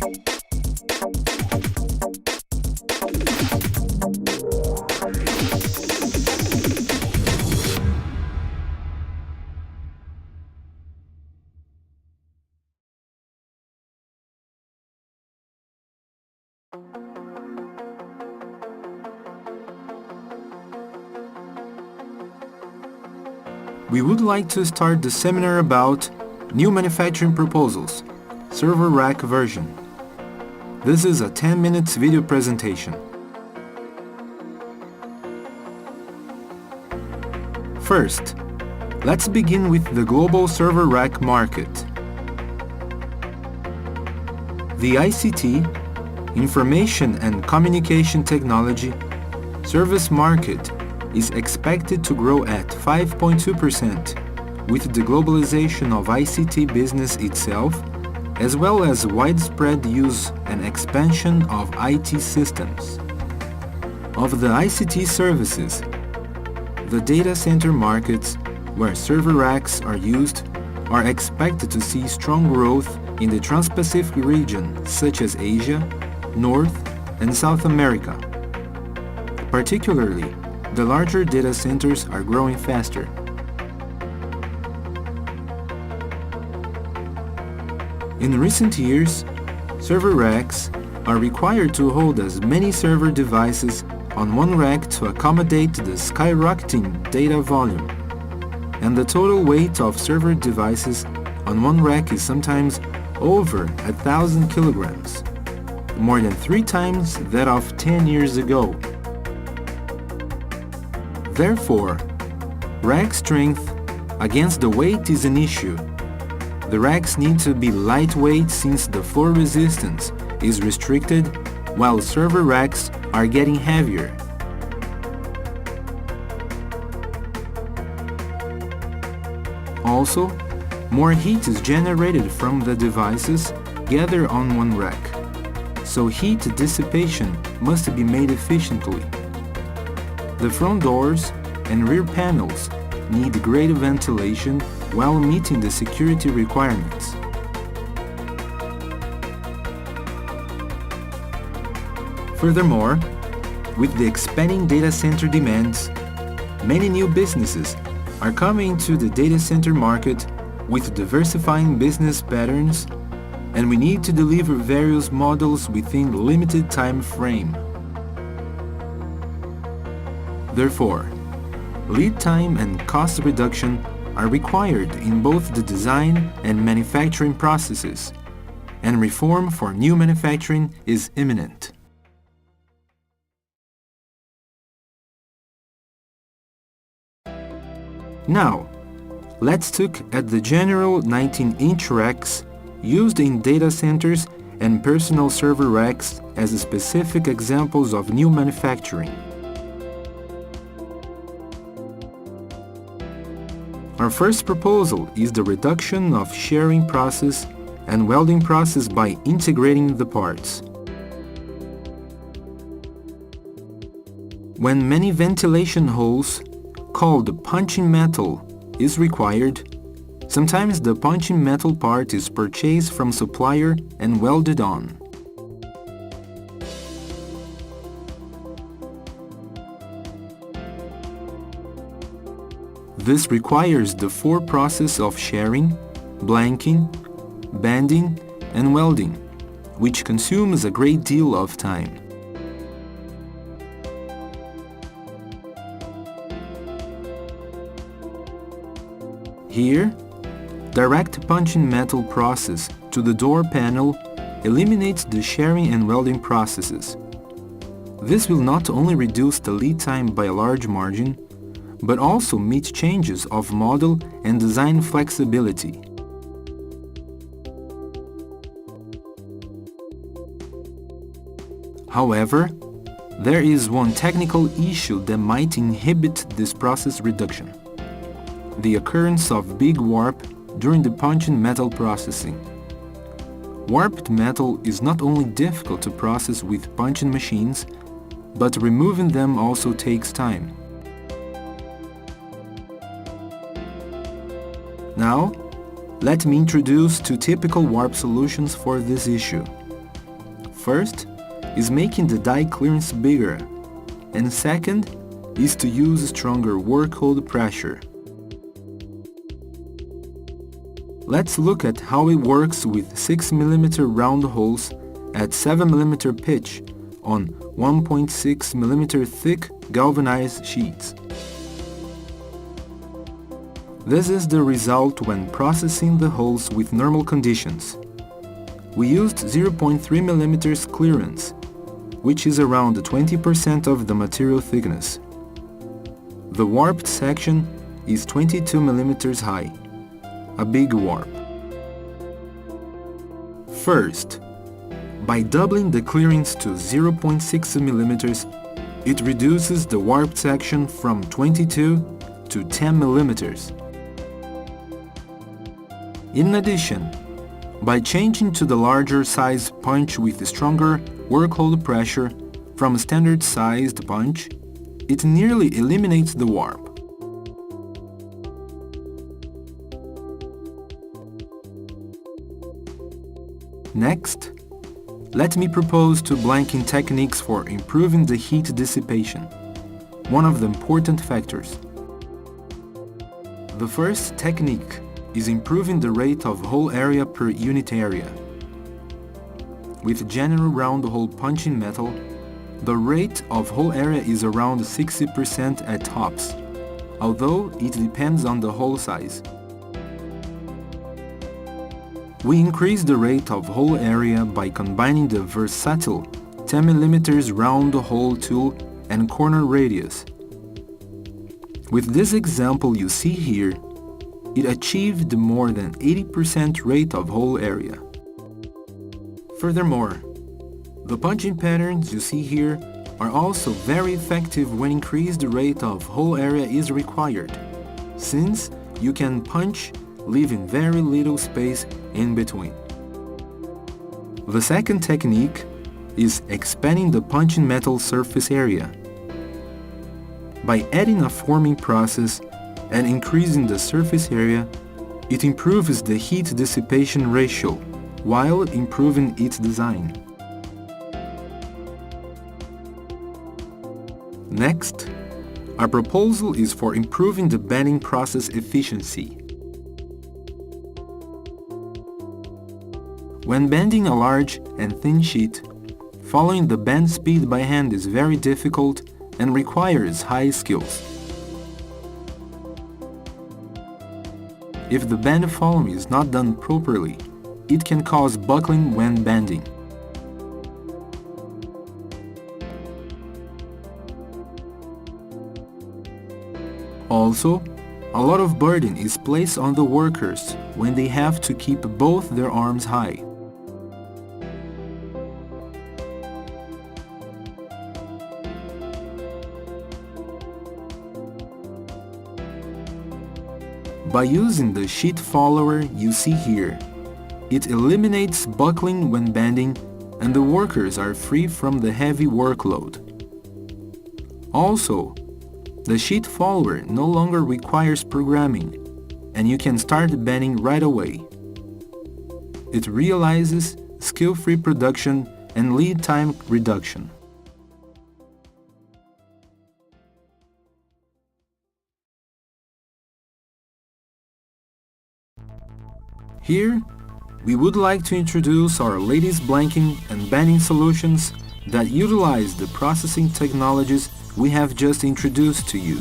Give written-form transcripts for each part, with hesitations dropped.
We would like to start the seminar about New Manufacturing Proposals, Server Rack version. This is a 10 minutes video presentation. First, let's begin with the global server rack market. The ICT, Information and Communication Technology, service market is expected to grow at 5.2% with the globalization of ICT business itself, as well as widespread use and expansion of IT systems. Of the ICT services, the data center markets, where server racks are used, are expected to see strong growth in the Trans-Pacific region, such as Asia, North and South America. Particularly, the larger data centers are growing faster. In recent years, server racks are required to hold as many server devices on one rack to accommodate the skyrocketing data volume, and the total weight of server devices on one rack is sometimes over 1,000 kilograms, more than 3 times that of 10 years ago. Therefore, rack strength against the weight is an issue. The racks need to be lightweight since the floor resistance is restricted, while server racks are getting heavier. Also, more heat is generated from the devices gathered on one rack, so heat dissipation must be made efficiently. The front doors and rear panels need great ventilation while meeting the security requirements. Furthermore, with the expanding data center demands, many new businesses are coming to the data center market with diversifying business patterns, and we need to deliver various models within a limited time frame. Therefore, lead time and cost reduction are required in both the design and manufacturing processes, and reform for new manufacturing is imminent. Now, let's look at the general 19-inch racks used in data centers and personal server racks as specific examples of new manufacturing. Our first proposal is the reduction of shearing process and welding process by integrating the parts. When many ventilation holes, called punching metal, is required, sometimes the punching metal part is purchased from supplier and welded on. This requires the 4 process of shearing, blanking, bending, and welding, which consumes a great deal of time. Here, direct punching metal process to the door panel eliminates the shearing and welding processes. This will not only reduce the lead time by a large margin, but also meet changes of model and design flexibility. However, there is one technical issue that might inhibit this process reduction: the occurrence of big warp during the punching metal processing. Warped metal is not only difficult to process with punching machines, but removing them also takes time. Now, let me introduce 2 typical warp solutions for this issue. First is making the die clearance bigger, and second is to use stronger work hold pressure. Let's look at how it works with 6 mm round holes at 7 mm pitch on 1.6 mm thick galvanized sheets. This is the result when processing the holes with normal conditions. We used 0.3 mm clearance, which is around 20% of the material thickness. The warped section is 22 mm high, a big warp. First, by doubling the clearance to 0.6 mm, it reduces the warped section from 22 to 10 mm. In addition, by changing to the larger size punch with stronger work hold pressure from a standard sized punch, it nearly eliminates the warp. Next, let me propose two blanking techniques for improving the heat dissipation, one of the important factors. The first technique is improving the rate of hole area per unit area. With general round hole punching metal, the rate of hole area is around 60% at tops, although it depends on the hole size. We increase the rate of hole area by combining the versatile 10 mm round hole tool and corner radius. With this example you see here, it achieved more than 80% rate of hole area. Furthermore, the punching patterns you see here are also very effective when increased rate of hole area is required, since you can punch leaving very little space in between. The second technique is expanding the punching metal surface area. By adding a forming process and increasing the surface area, it improves the heat dissipation ratio while improving its design. Next, our proposal is for improving the bending process efficiency. When bending a large and thin sheet, following the bend speed by hand is very difficult and requires high skills. If the bend following is not done properly, it can cause buckling when bending. Also, a lot of burden is placed on the workers when they have to keep both their arms high. By using the sheet follower you see here, it eliminates buckling when bending and the workers are free from the heavy workload. Also, the sheet follower no longer requires programming and you can start bending right away. It realizes skill-free production and lead time reduction. Here, we would like to introduce our latest blanking and bending solutions that utilize the processing technologies we have just introduced to you.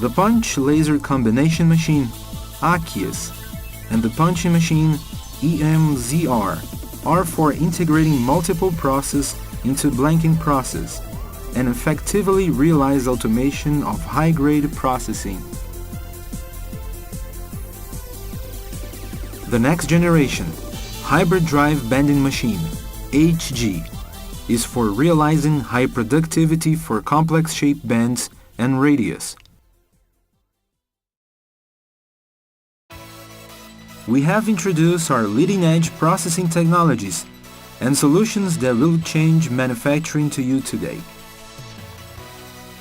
The Punch Laser Combination Machine, ACIAS, and the Punching Machine, EMZR, are for integrating multiple processes into blanking process and effectively realize automation of high-grade processing. The next generation, Hybrid Drive Bending Machine, HG, is for realizing high productivity for complex shape bends and radius. We have introduced our leading-edge processing technologies and solutions that will change manufacturing to you today.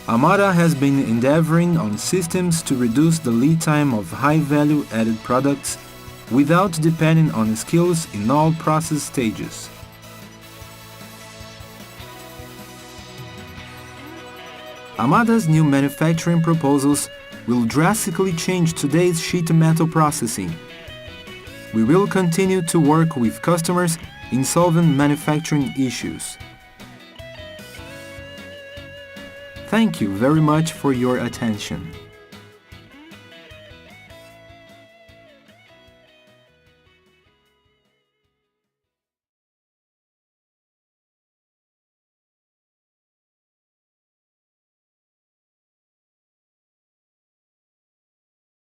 Amada has been endeavoring on systems to reduce the lead time of high-value added products without depending on skills in all process stages. Amada's new manufacturing proposals will drastically change today's sheet metal processing. We will continue to work with customers in solving manufacturing issues. Thank you very much for your attention.